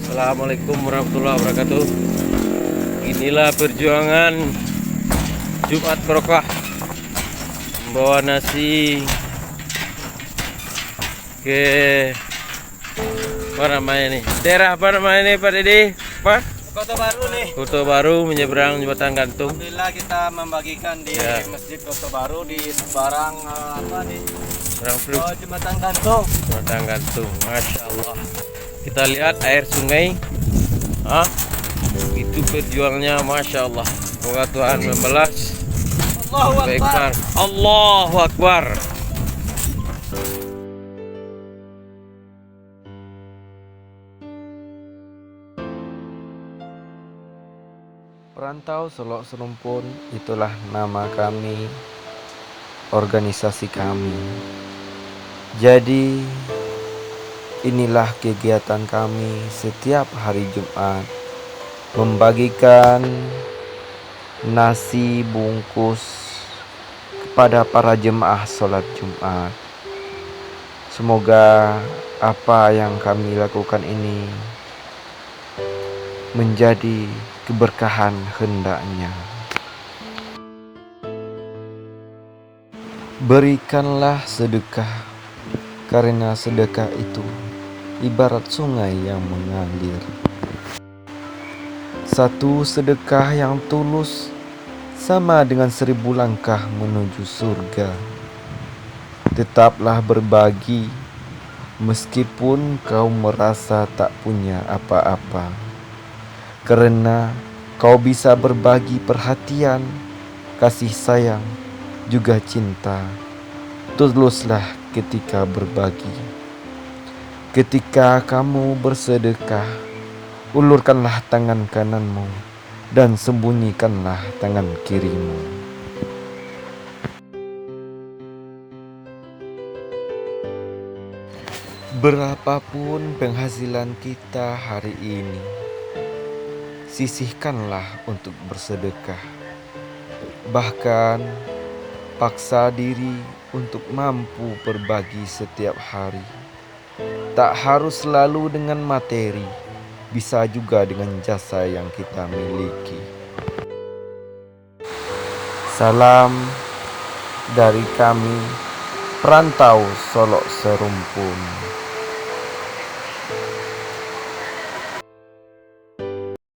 Assalamualaikum warahmatullahi wabarakatuh. Inilah perjuangan Jumat Barokah, membawa nasi ke apa namanya nih? Daerah apa namanya nih Pak Dedi? Pak? Kota Baru nih. Kota Baru menyeberang jembatan gantung. Alhamdulillah kita membagikan di Masjid Kota Baru di sebarang jembatan gantung. Jembatan gantung, masya Allah. Kita lihat air sungai, itu perjuangannya, masya Allah. Semoga Tuhan membalas. Allahu Akbar. Allahu Akbar. Perantau Solok Serumpun, itulah nama kami, organisasi kami. Jadi inilah kegiatan kami setiap hari Jumat, membagikan nasi bungkus kepada para jemaah sholat Jumat. Semoga apa yang kami lakukan ini menjadi keberkahan hendaknya. Berikanlah sedekah, karena sedekah itu ibarat sungai yang mengalir. Satu sedekah yang tulus sama dengan 1000 langkah menuju surga. Tetaplah berbagi meskipun kau merasa tak punya apa-apa, karena kau bisa berbagi perhatian, kasih sayang, juga cinta. Tuluslah ketika berbagi. Ketika kamu bersedekah, ulurkanlah tangan kananmu dan sembunyikanlah tangan kirimu. Berapapun penghasilan kita hari ini, sisihkanlah untuk bersedekah. Bahkan paksa diri untuk mampu berbagi setiap hari. Tak harus selalu dengan materi, bisa juga dengan jasa yang kita miliki. Salam dari kami, Perantau Solok Serumpun.